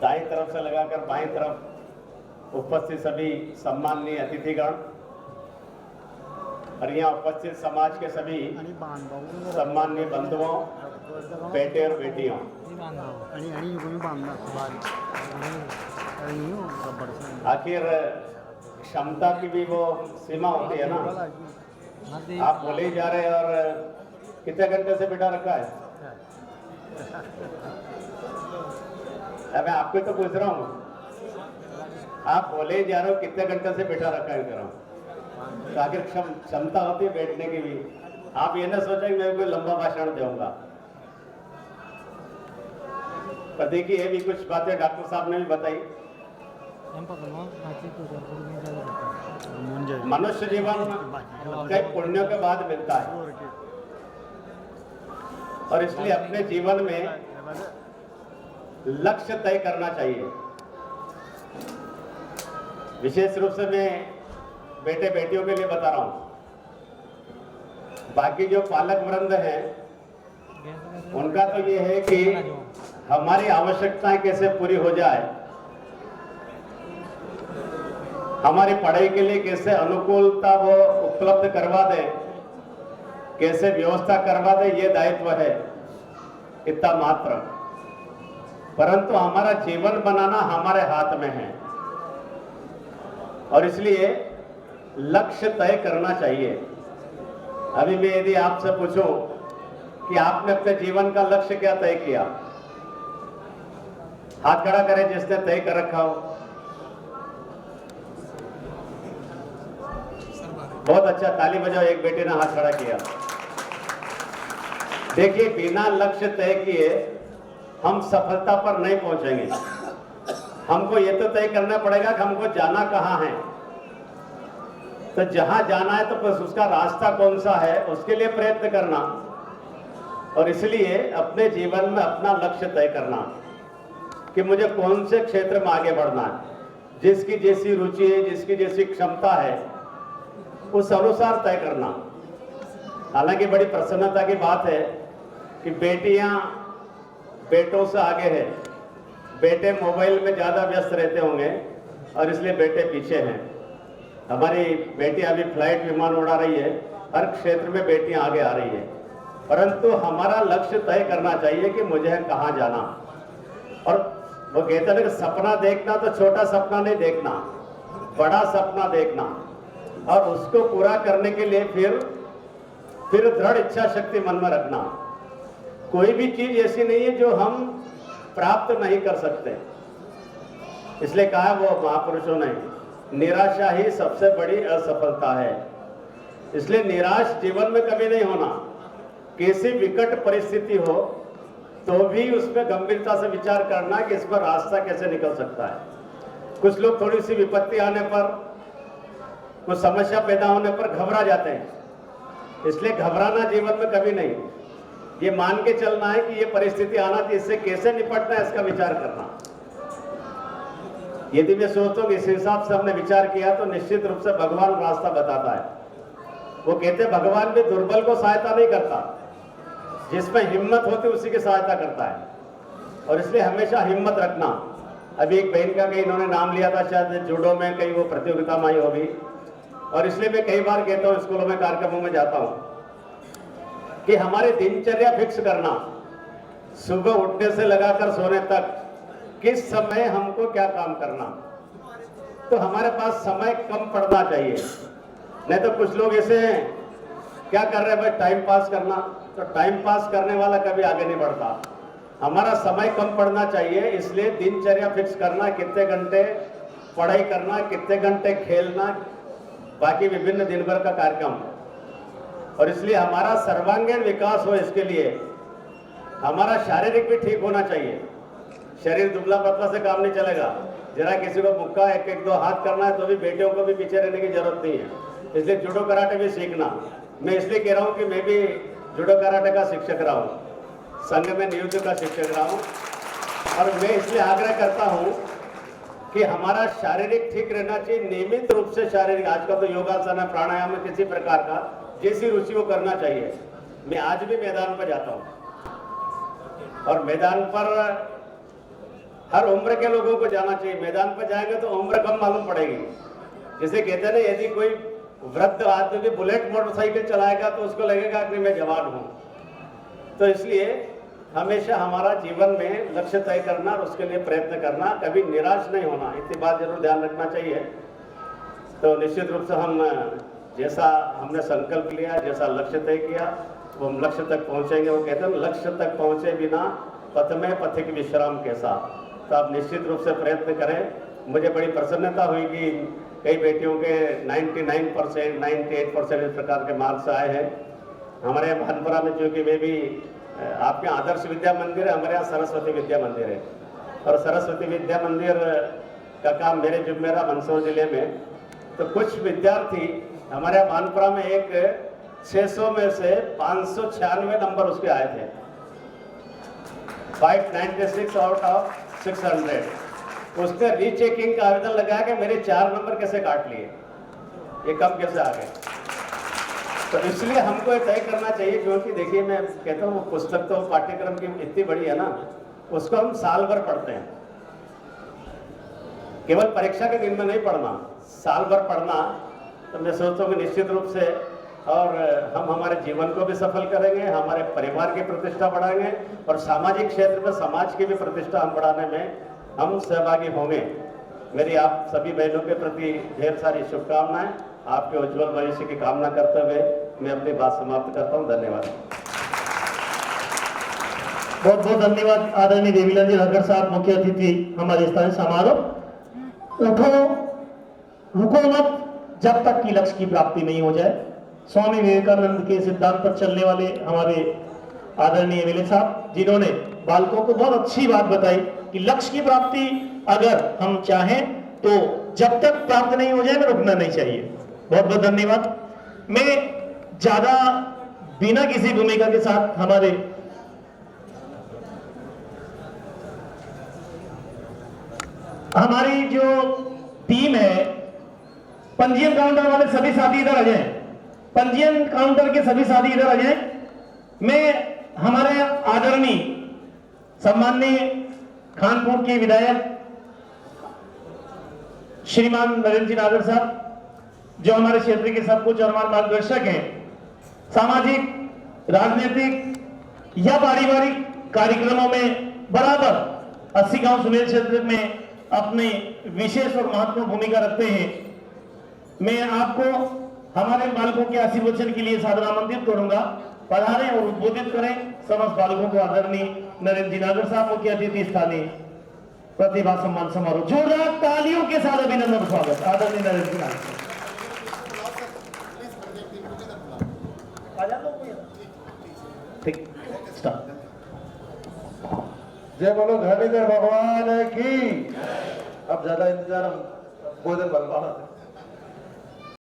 दाईं तरफ से लगाकर बाईं तरफ उपस्थित सभी सम्माननीय अतिथिगण और यहाँ उपस्थित समाज के सभी सम्माननीय बंधुओं, बेटे और बेटियों, आखिर क्षमता की भी वो सीमा होती है ना। आप बोले ही जा रहे हैं और कितने घंटे से बिठा रखा है? मैं आपको तो पूछ रहा हूँ, आप बोले ही जा रहे हो कितने घंटे से बिठा रखा है कर रहा हूँ, तो आखिर क्षमता होती है बैठने की भी। आप ये ना सोचें कि मैं कोई लंबा भाषण दूंगा। पर देखिए ये भी कुछ बातें डॉक्टर साहब ने भी बताई। मनुष्य जीवन कई पुण्यों के बाद मिलता है और इसलिए अपने जीवन में लक्ष्य तय करना चाहिए। विशेष रूप से मैं बेटे बेटियों के लिए बता रहा हूं, बाकी जो पालक वृंद हैं उनका तो ये है कि हमारी आवश्यकताएं कैसे पूरी हो जाए, हमारी पढ़ाई के लिए कैसे अनुकूलता वो उपलब्ध करवा दे, कैसे व्यवस्था करवा दे, ये दायित्व है इतना मात्र। परंतु हमारा जीवन बनाना हमारे हाथ में है और इसलिए लक्ष्य तय करना चाहिए। अभी मैं यदि आपसे पूछूं कि आपने अपने जीवन का लक्ष्य क्या तय किया, हाथ खड़ा करें जिसने तय कर रखा हो। बहुत अच्छा, ताली बजाओ। एक बेटे ने हाथ खड़ा किया। देखिए, बिना लक्ष्य तय किए हम सफलता पर नहीं पहुंचेंगे। हमको ये तो तय करना पड़ेगा कि हमको जाना कहां है, तो जहां जाना है तो बस उसका रास्ता कौन सा है उसके लिए प्रयत्न करना और इसलिए अपने जीवन में अपना लक्ष्य तय करना कि मुझे कौन से क्षेत्र में आगे बढ़ना है। जिसकी जैसी रुचि है, जिसकी जैसी क्षमता है, उस अनुसार तय करना। हालांकि बड़ी प्रसन्नता की बात है कि बेटियां बेटों से आगे है। बेटे मोबाइल में ज्यादा व्यस्त रहते होंगे और इसलिए बेटे पीछे हैं। हमारी बेटियां अभी फ्लाइट विमान उड़ा रही है, हर क्षेत्र में बेटियां आगे आ रही है। परंतु हमारा लक्ष्य तय करना चाहिए कि मुझे कहां जाना। और वो कहते हैं कि सपना देखना तो छोटा सपना नहीं देखना, बड़ा सपना देखना और उसको पूरा करने के लिए फिर दृढ़ इच्छा शक्ति मन में रखना। कोई भी चीज ऐसी नहीं है जो हम प्राप्त नहीं कर सकते। इसलिए कहा वो महापुरुषों ने, निराशा ही सबसे बड़ी असफलता है। इसलिए निराश जीवन में कभी नहीं होना। कैसी विकट परिस्थिति हो तो भी उसमें गंभीरता से विचार करना कि इस पर रास्ता कैसे निकल सकता है। कुछ लोग थोड़ी सी विपत्ति आने पर, कुछ समस्या पैदा होने पर घबरा जाते हैं। इसलिए घबराना जीवन में कभी नहीं, ये मान के चलना है कि ये परिस्थिति आना थी, इससे कैसे निपटना है इसका विचार करना। यदि मैं सोचता हूँ कि इस हिसाब से हमने विचार किया तो निश्चित रूप से भगवान रास्ता बताता है। वो कहते भगवान भी दुर्बल को सहायता नहीं करता, जिसमें हिम्मत होती उसी की सहायता करता है। और इसलिए हमेशा हिम्मत रखना। अभी एक बहन का कहीं इन्होंने नाम लिया था, शायद जूडो में कहीं वो प्रतियोगिता में आई होगी। और इसलिए मैं कई बार कहता हूँ, स्कूलों में कार्यक्रमों में जाता हूँ कि हमारी दिनचर्या फिक्स करना, सुबह उठने से लगाकर सोने तक किस समय हमको क्या काम करना। तो हमारे पास समय कम पड़ना चाहिए। नहीं तो कुछ लोग ऐसे हैं, क्या कर रहे हैं भाई, टाइम पास करना। तो टाइम पास करने वाला कभी आगे नहीं बढ़ता। हमारा समय कम पड़ना चाहिए, इसलिए दिनचर्या फिक्स करना, कितने घंटे पढ़ाई करना, कितने घंटे खेलना, बाकी विभिन्न दिन भर का कार्यक्रम। और इसलिए हमारा सर्वांगीण विकास हो, इसके लिए हमारा शारीरिक भी ठीक होना चाहिए। शरीर दुबला पतला से काम नहीं चलेगा। जरा किसी को मुक्का एक एक दो हाथ करना है तो भी बेटियों को भी पीछे रहने की जरूरत नहीं है। इसलिए जूडो कराटे भी सीखना। मैं इसलिए कह रहा हूँ कि मैं भी जूडो कराटे का शिक्षक रहा हूँ, संघ में नियुक्त का शिक्षक रहा हूँ। और मैं इसलिए आग्रह करता हूँ कि हमारा शारीरिक ठीक रहना चाहिए, नियमित रूप से शारीरिक। आजकल तो योगासन है, प्राणायाम है, किसी प्रकार का जैसी रुचि को करना चाहिए। मैं आज भी मैदान पर जाता हूँ और मैदान पर हर उम्र के लोगों को जाना चाहिए। मैदान पर जाएंगे तो उम्र कम मालूम पड़ेगी। जैसे कहते हैं ना, यदि कोई वृद्ध आदमी भी बुलेट मोटरसाइकिल चलाएगा तो उसको लगेगा कि मैं जवान हूं। तो इसलिए हमेशा हमारा जीवन में लक्ष्य तय करना और उसके लिए प्रयत्न करना, कभी निराश नहीं होना, इतनी बात जरूर ध्यान रखना चाहिए। तो निश्चित रूप से हम जैसा हमने संकल्प लिया, जैसा लक्ष्य तय किया, वो हम लक्ष्य तक पहुंचेंगे। वो कहते हैं लक्ष्य तक पहुंचे बिना पथ में पथिक विश्राम कैसा। तो आप निश्चित रूप से प्रयत्न करें। मुझे बड़ी प्रसन्नता हुई कि कई बेटियों के 99%, 98% इस प्रकार के मार्क्स आए हैं। हमारे यहाँ भानपुरा में, जो कि वे भी आपके आदर्श विद्या मंदिर है, हमारे यहाँ सरस्वती विद्या मंदिर है। और सरस्वती विद्या मंदिर का काम मेरे जुम्मेरा मंदसौर जिले में। तो कुछ विद्यार्थी हमारे यहाँ भानपुरा में एक 600 में से 596 नंबर उसके आए थे, 596 आउट ऑफ 600। उसने रीचेकिंग का आवेदन लगाया कि मेरे 4 नंबर कैसे काट लिए, ये कम कैसे आ गए। तो इसलिए हमको ये तय करना चाहिए, क्योंकि देखिए मैं कहता हूँ पुस्तक तो पाठ्यक्रम की इतनी बड़ी है ना, उसको हम साल भर पढ़ते हैं। केवल परीक्षा के दिन में नहीं पढ़ना, साल भर पढ़ना। तो मैं सोचता हूँ कि निश्चित रूप से और हम हमारे जीवन को भी सफल करेंगे, हमारे परिवार की प्रतिष्ठा बढ़ाएंगे और सामाजिक क्षेत्र में समाज की भी प्रतिष्ठा हम बढ़ाने में हम सहभागी होंगे। मेरी आप सभी बहनों के प्रति ढेर सारी शुभकामनाएं। आपके उज्जवल भविष्य की कामना करते हुए मैं अपनी बात समाप्त करता हूं। धन्यवाद। बहुत बहुत धन्यवाद आदरणीय देवीलाल जी राठौर साहब, मुख्य अतिथि हमारे स्थानीय समारोह। उठो रुको मत जब तक कि लक्ष्य की प्राप्ति नहीं हो जाए। स्वामी विवेकानंद के सिद्धांत पर चलने वाले हमारे आदरणीय एमएलए साहब, जिन्होंने बालकों को बहुत अच्छी बात बताई कि लक्ष्य की प्राप्ति अगर हम चाहें तो जब तक प्राप्त नहीं हो जाए में रुकना नहीं चाहिए। बहुत बहुत धन्यवाद। मैं ज्यादा बिना किसी भूमिका के साथ हमारी जो टीम है, पंजीयन काउंटर वाले सभी साथी इधर आ जाएं। पंजीयन काउंटर के सभी साथी इधर आ जाएं। मैं हमारे आदरणीय सम्माननीय खानपुर के विधायक श्रीमान नरेंद्र जी नागर साहब, जो हमारे क्षेत्र के सब कुछ और हमारे मार्गदर्शक हैं, सामाजिक, राजनीतिक या पारिवारिक कार्यक्रमों में बराबर 80 गांव सुमेर क्षेत्र में अपनी विशेष और महत्वपूर्ण भूमिका रखते हैं। मैं आपको हमारे बालकों के आशीर्वचन के लिए सादर आमंत्रित करूंगा। पधारें और उद्बोधित करें समस्त बालकों को। आदरणीय नरेंद्र जी नागर साहब, मुख्य अतिथि स्थानीय प्रतिभा सम्मान समारोह। जोरदार तालियों के साथ अभिनंदन स्वागत आदरणीय नरेंद्र जी नागर साहब। ठीक, स्टार्ट। जय बोलो धरणीधर भगवान की। अब ज्यादा इंतजार हम भोजन बनवा